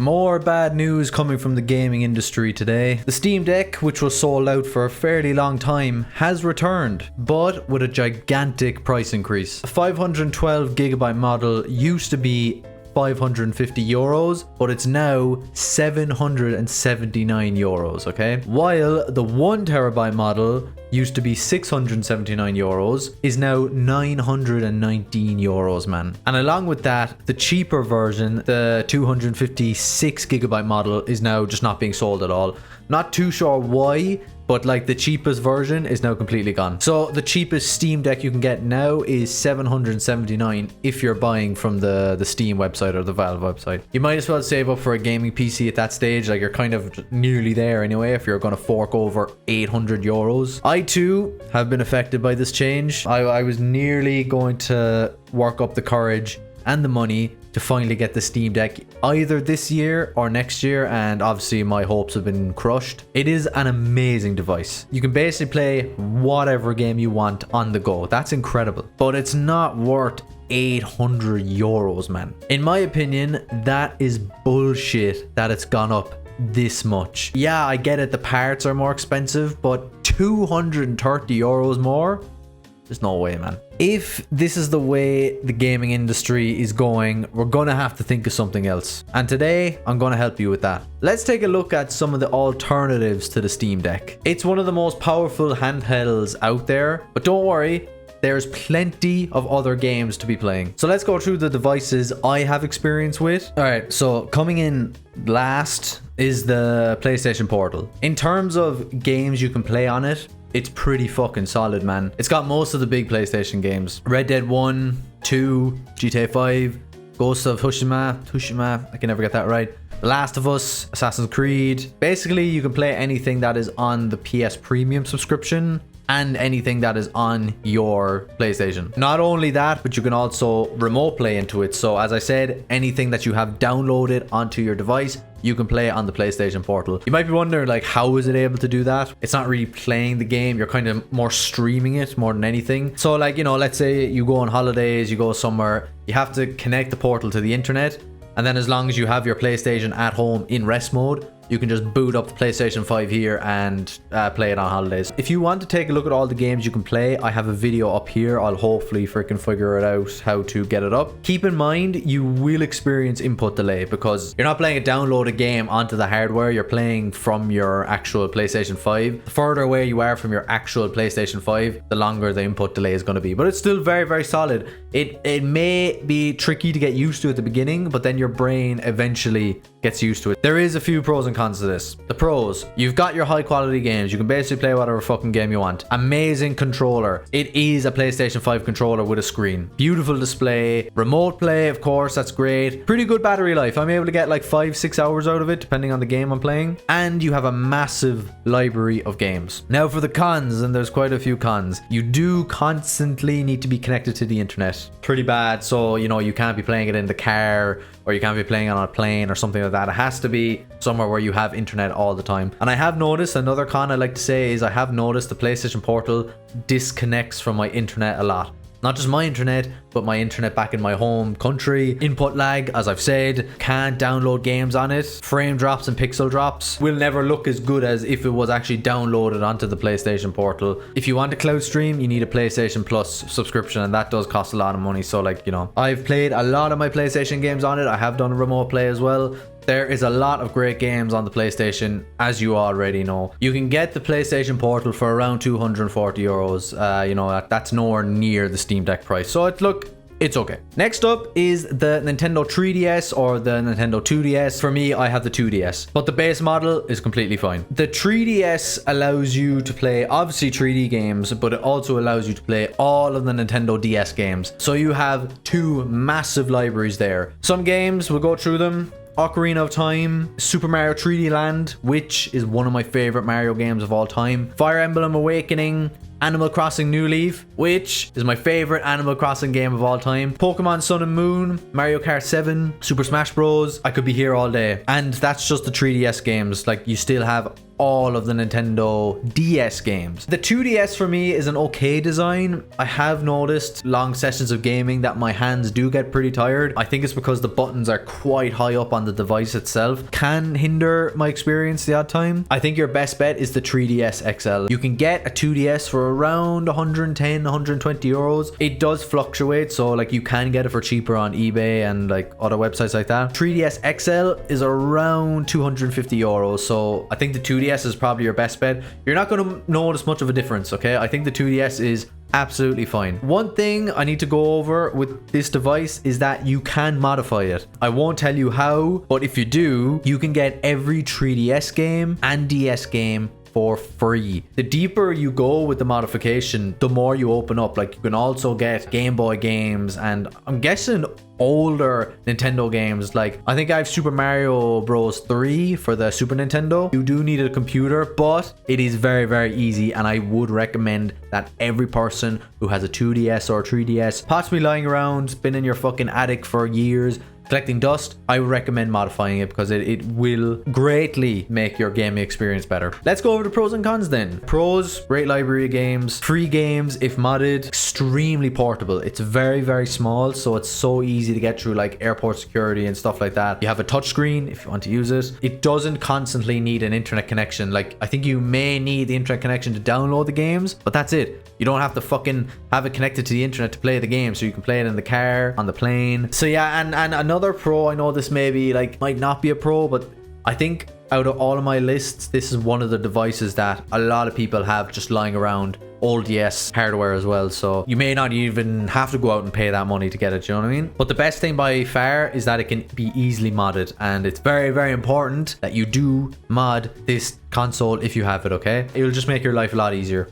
More bad news coming from the gaming industry today. The Steam Deck, which was sold out for a fairly long time, has returned, but with a gigantic price increase. The 512GB model used to be 550 euros, but it's now 779 euros, okay? While the 1TB model used to be 679 euros, is now 919 euros, man. And along with that, the cheaper version, the 256GB model, is now just not being sold at all. Not too sure why, but like the cheapest version is now completely gone. So the cheapest Steam Deck you can get now is 779 if you're buying from the Steam website or the Valve website. You might as well save up for a gaming PC at that stage. Like, you're kind of nearly there anyway if you're going to fork over 800 euros. I too have been affected by this change. I was nearly going to work up the courage and the money to finally get the Steam Deck either this year or next year, and obviously my hopes have been crushed. It is an amazing device. You can basically play whatever game you want on the go. That's incredible. But it's not worth 800 euros, man. In my opinion, that is bullshit that it's gone up this much. Yeah, I get it, the parts are more expensive, but 230 euros more? There's no way, man. If this is the way the gaming industry is going, we're gonna have to think of something else. And today, I'm gonna help you with that. Let's take a look at some of the alternatives to the Steam Deck. It's one of the most powerful handhelds out there, but don't worry, there's plenty of other games to be playing. So let's go through the devices I have experience with. All right, so coming in last is the PlayStation Portal. In terms of games you can play on it, it's pretty fucking solid, man. It's got most of the big PlayStation games. Red Dead 1, 2, GTA 5, Ghost of Tsushima, I can never get that right. The Last of Us, Assassin's Creed. Basically, you can play anything that is on the PS Premium subscription and anything that is on your PlayStation. Not only that, but you can also remote play into it. So as I said, anything that you have downloaded onto your device, you can play on the PlayStation Portal. You might be wondering, like, how is it able to do that? It's not really playing the game. You're kind of more streaming it more than anything. So like, you know, let's say you go on holidays, you go somewhere, you have to connect the portal to the internet. And then as long as you have your PlayStation at home in rest mode, you can just boot up the PlayStation 5 here and play it on holidays. If you want to take a look at all the games you can play, I have a video up here. I'll hopefully freaking figure it out how to get it up. Keep in mind, you will experience input delay because you're not playing a downloaded game onto the hardware. You're playing from your actual PlayStation 5. The further away you are from your actual PlayStation 5, the longer the input delay is going to be. But it's still very, very solid. It may be tricky to get used to at the beginning, but then your brain eventually gets used to it. There is a few pros and cons to this. The pros: you've got your high quality games. You can basically play whatever fucking game you want. Amazing controller. It is a PlayStation 5 controller with a screen. Beautiful display. Remote play, of course, that's great. Pretty good battery life. I'm able to get like 5-6 hours out of it depending on the game I'm playing. And you have a massive library of games. Now for the cons, and there's quite a few cons. You do constantly need to be connected to the internet. Pretty bad. So, you know, you can't be playing it in the car, or you can't be playing it on a plane or something like that. It has to be somewhere where you have internet all the time. And I have noticed, another con I like to say is, I have noticed the PlayStation Portal disconnects from my internet a lot. Not just my internet, but my internet back in my home country. Input lag, as I've said, can't download games on it. Frame drops and pixel drops will never look as good as if it was actually downloaded onto the PlayStation Portal. If you want a cloud stream, you need a PlayStation Plus subscription, and that does cost a lot of money. So like, you know, I've played a lot of my PlayStation games on it. I have done a remote play as well. There is a lot of great games on the PlayStation, as you already know. You can get the PlayStation Portal for around 240 euros. You know, that's nowhere near the Steam Deck price. So it's okay. Next up is the Nintendo 3DS or the Nintendo 2DS. For me, I have the 2DS, but the base model is completely fine. The 3DS allows you to play obviously 3D games, but it also allows you to play all of the Nintendo DS games. So you have two massive libraries there. Some games, we'll go through them. Ocarina of Time, Super Mario 3D Land, which is one of my favorite Mario games of all time, Fire Emblem Awakening, Animal Crossing New Leaf, which is my favorite Animal Crossing game of all time, Pokemon Sun and Moon, Mario Kart 7, Super Smash Bros. I could be here all day. And that's just the 3DS games. Like, you still have all of the Nintendo DS games. The 2DS for me is an okay design. I have noticed long sessions of gaming that my hands do get pretty tired. I think it's because the buttons are quite high up on the device itself. Can hinder my experience the odd time. I think your best bet is the 3DS XL. You can get a 2DS for around 110, 120 euros. It does fluctuate, so like you can get it for cheaper on eBay and like other websites like that. 3DS XL is around 250 euros, so I think the 2DS is probably your best bet. You're not going to notice much of a difference, okay? I think the 2DS is absolutely fine. One thing I need to go over with this device is that you can modify it. I won't tell you how, but if you do, you can get every 3DS game and DS game for free. The deeper you go with the modification, the more you open up. Like, you can also get Game Boy games, and I'm guessing older Nintendo games. Like, I think I have Super Mario Bros 3 for the Super Nintendo. You do need a computer, but it is very, very easy, and I would recommend that every person who has a 2DS or 3DS, possibly lying around, been in your fucking attic for years, collecting dust, I would recommend modifying it because it will greatly make your gaming experience better. Let's go over the pros and cons then. Pros, great library of games, free games if modded, extremely portable. It's very, very small, so it's so easy to get through like airport security and stuff like that. You have a touchscreen if you want to use it. It doesn't constantly need an internet connection. Like, I think you may need the internet connection to download the games, but that's it. You don't have to fucking have it connected to the internet to play the game, so you can play it in the car, on the plane. So yeah, and another pro, I know this maybe like might not be a pro, but I think out of all of my lists, this is one of the devices that a lot of people have just lying around. Old DS hardware as well, so you may not even have to go out and pay that money to get it, you know what I mean? But the best thing by far is that it can be easily modded, and it's very, very important that you do mod this console if you have it, okay? It will just make your life a lot easier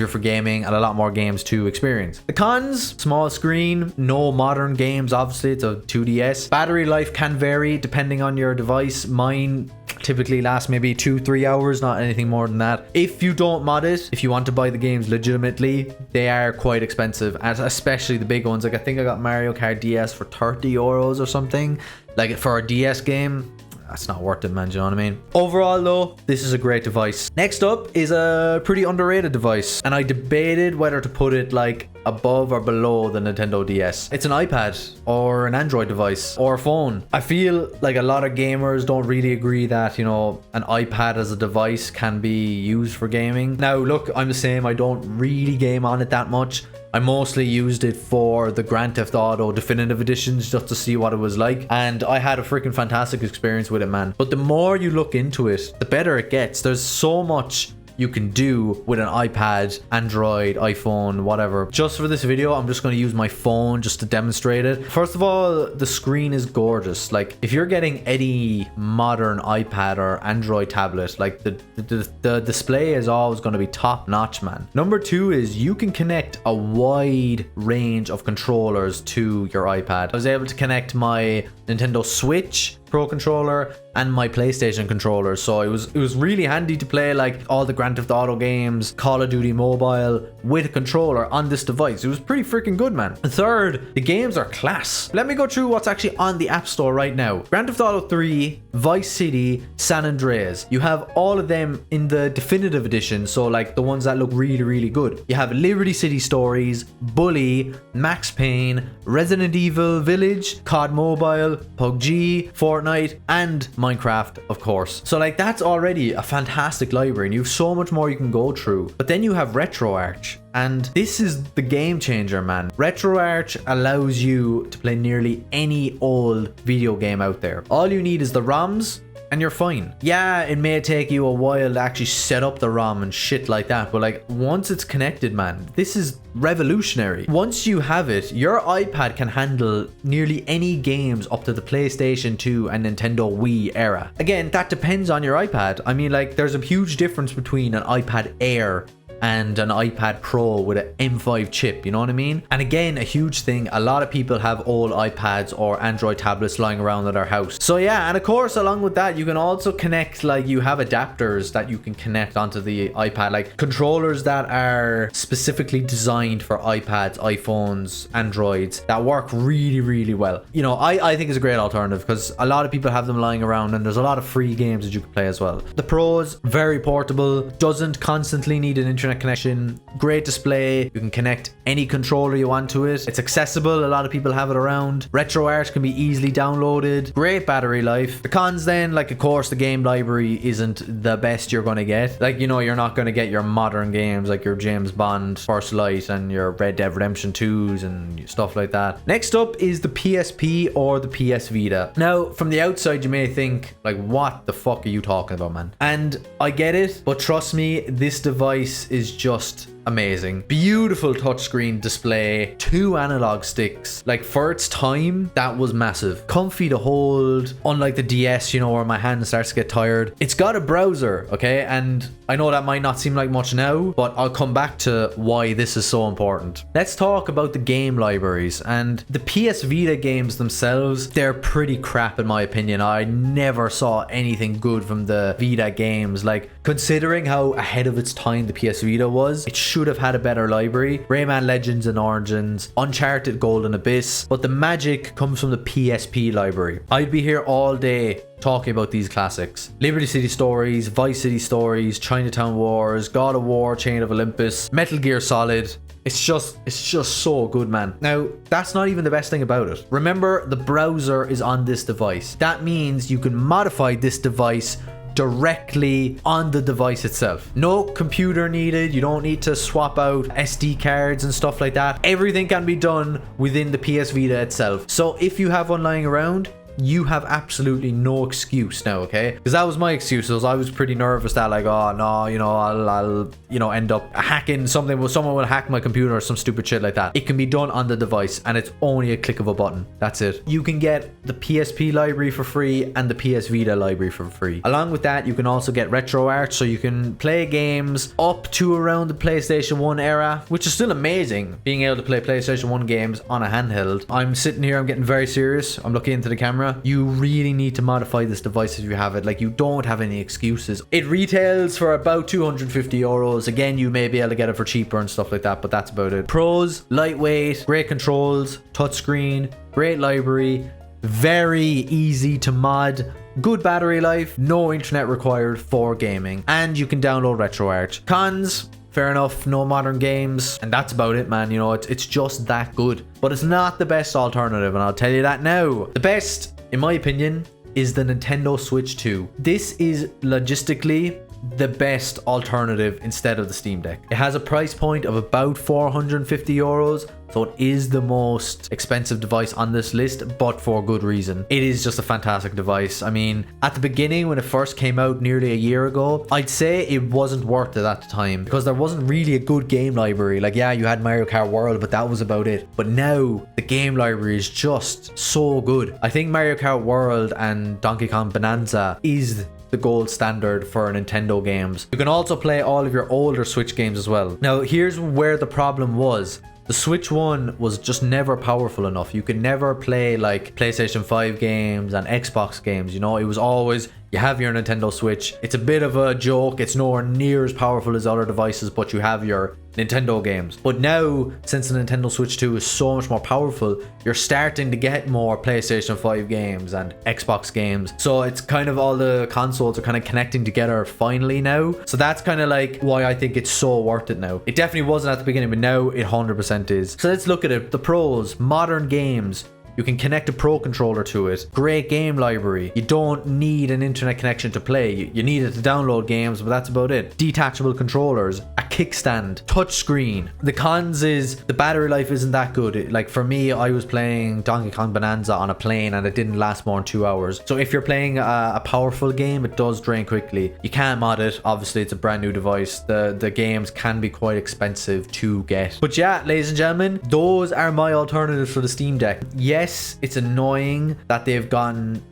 for gaming, and a lot more games to experience. The cons: small screen, no modern games, obviously it's a 2DS. Battery life can vary depending on your device. Mine typically lasts maybe 2-3 hours, not anything more than that. If you don't mod it, if you want to buy the games legitimately, they are quite expensive, and especially the big ones. Like, I think I got Mario Kart DS for 30 euros or something. Like, for a DS game, that's not worth it, man. Do you know what I mean? Overall though, this is a great device. Next up is a pretty underrated device, and I debated whether to put it like above or below the Nintendo DS. It's an iPad or an Android device or a phone. I feel like a lot of gamers don't really agree that, you know, an iPad as a device can be used for gaming. Now look, I'm the same. I don't really game on it that much. I mostly used it for the Grand Theft Auto Definitive Editions just to see what it was like, and I had a freaking fantastic experience with it, man. But the more you look into it, the better it gets. There's so much you can do with an iPad, Android, iPhone, whatever. Just for this video, I'm just going to use my phone just to demonstrate it. First of all, the screen is gorgeous. Like, if you're getting any modern iPad or Android tablet, like the display is always going to be top notch, man. Number two is you can connect a wide range of controllers to your iPad. I was able to connect my Nintendo Switch Pro controller and my PlayStation controller, so it was really handy to play like all the Grand Theft Auto games, Call of Duty Mobile with a controller on this device. It was pretty freaking good, man. And third, the games are class. Let me go through what's actually on the App Store right now. Grand Theft Auto 3, Vice City, San Andreas. You have all of them in the Definitive Edition, so like the ones that look really, really good. You have Liberty City Stories, Bully, Max Payne, Resident Evil Village, COD Mobile, PUBG, Fortnite, and Minecraft, of course. So like, that's already a fantastic library, and you have so much more you can go through. But then you have RetroArch, and this is the game changer, man. RetroArch allows you to play nearly any old video game out there. All you need is the ROMs, and you're fine. Yeah, it may take you a while to actually set up the ROM and shit like that, but like, once it's connected, man, this is revolutionary. Once you have it, your iPad can handle nearly any games up to the PlayStation 2 and Nintendo Wii era. Again, that depends on your iPad. I mean, like, there's a huge difference between an iPad Air and an iPad Pro with an M5 chip, you know what I mean? And again, a huge thing, a lot of people have old iPads or Android tablets lying around at their house. So yeah, and of course, along with that, you can also connect, like, you have adapters that you can connect onto the iPad, like controllers that are specifically designed for iPads, iPhones, Androids, that work really, really well. You know, I think it's a great alternative because a lot of people have them lying around, and there's a lot of free games that you can play as well. The Pros, very portable, doesn't constantly need an internet connection, great display, you can connect any controller you want to it, it's accessible, a lot of people have it around, RetroArch can be easily downloaded, great battery life. The cons then, like, of course, the game library isn't the best you're going to get. Like, you know, you're not going to get your modern games like your James Bond First Light and your Red Dead Redemption 2s and stuff like that. Next up is the PSP or the PS Vita. Now, from the outside, you may think, like, what the fuck are you talking about, man? And I get it, but trust me, this device is just amazing. Beautiful touchscreen display, 2 analog sticks. Like, for its time, that was massive. Comfy to hold, unlike the DS, you know, where my hand starts to get tired. It's got a browser, okay? And I know that might not seem like much now, but I'll come back to why this is so important. Let's talk about the game libraries. And the PS Vita games themselves, they're pretty crap in my opinion. I never saw anything good from the Vita games. Like, considering how ahead of its time the PS Vita was, it should have had a better library. Rayman Legends and Origins, Uncharted Golden Abyss, but the magic comes from the PSP library. I'd be here all day talking about these classics. Liberty City Stories, Vice City Stories, Chinatown Wars, God of War, Chain of Olympus, Metal Gear Solid. It's just so good, man. Now, that's not even the best thing about it. Remember, the browser is on this device. That means you can modify this device directly on the device itself. No computer needed. You don't need to swap out SD cards and stuff like that. Everything can be done within the PS Vita itself. So if you have one lying around, you have absolutely no excuse now, okay? Because that was my excuse. I was pretty nervous that, like, oh no, you know, I'll you know, end up hacking something. Someone will hack my computer or some stupid shit like that. It can be done on the device, and it's only a click of a button. That's it. You can get the PSP library for free and the PS Vita library for free. Along with that, you can also get RetroArch, so you can play games up to around the PlayStation 1 era, which is still amazing, being able to play PlayStation 1 games on a handheld. I'm sitting here, I'm getting very serious. I'm looking into the camera. You really need to modify this device if you have it. Like, you don't have any excuses. It retails for about 250 euros. Again, you may be able to get it for cheaper and stuff like that, but that's about it. Pros, lightweight, great controls, touchscreen, great library, very easy to mod, good battery life, no internet required for gaming, and you can download RetroArch. Cons, fair enough, no modern games, and that's about it, man. You know, it's just that good. But it's not the best alternative, and I'll tell you that now. The best, in my opinion, is the Nintendo Switch 2. This is logistically the best alternative instead of the Steam Deck. It has a price point of about 450 euros, so it is the most expensive device on this list, but for good reason. It is just a fantastic device. I mean, at the beginning, when it first came out nearly a year ago, I'd say it wasn't worth it at the time because there wasn't really a good game library. Like, yeah, you had Mario Kart World, but that was about it. But now the game library is just so good. I think Mario Kart World and Donkey Kong Bonanza is the gold standard for Nintendo games. You can also play all of your older Switch games as well. Now, here's where the problem was. The Switch 1 was just never powerful enough. You could never play like PlayStation 5 games and Xbox games, you know? It was always, you have your Nintendo Switch. It's a bit of a joke. It's nowhere near as powerful as other devices, but you have your Nintendo games. But now, since the Nintendo Switch 2 is so much more powerful, you're starting to get more PlayStation 5 games and Xbox games. So it's kind of all the consoles are kind of connecting together finally now. So that's kind of like why I think it's so worth it now. It definitely wasn't at the beginning, but now it 100% is. So let's look at it. The pros, modern games. You can connect a Pro controller to it. Great game library. You don't need an internet connection to play. You need it to download games, but that's about it. Detachable controllers, a kickstand, touchscreen. The cons is the battery life isn't that good. Like for me, I was playing Donkey Kong Bonanza on a plane and it didn't last more than 2 hours. So if you're playing a powerful game, it does drain quickly. You can't mod it. Obviously, it's a brand new device. The games can be quite expensive to get. But yeah, ladies and gentlemen, those are my alternatives for the Steam Deck. Yes, it's annoying that they've gotten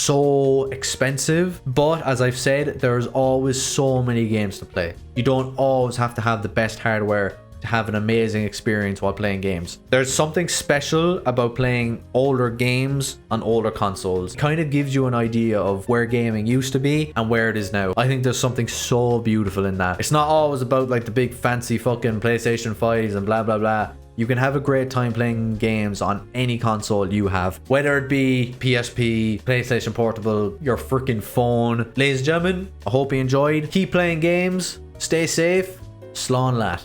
so expensive, but as I've said, there's always so many games to play. You don't always have to have the best hardware to have an amazing experience while playing games. There's something special about playing older games on older consoles. It kind of gives you an idea of where gaming used to be and where it is now. I think there's something so beautiful in that. It's not always about like the big fancy fucking PlayStation 5s and blah blah blah. You can have a great time playing games on any console you have, whether it be PSP, PlayStation Portable, your freaking phone. Ladies and gentlemen, I hope you enjoyed. Keep playing games, stay safe, slán leat.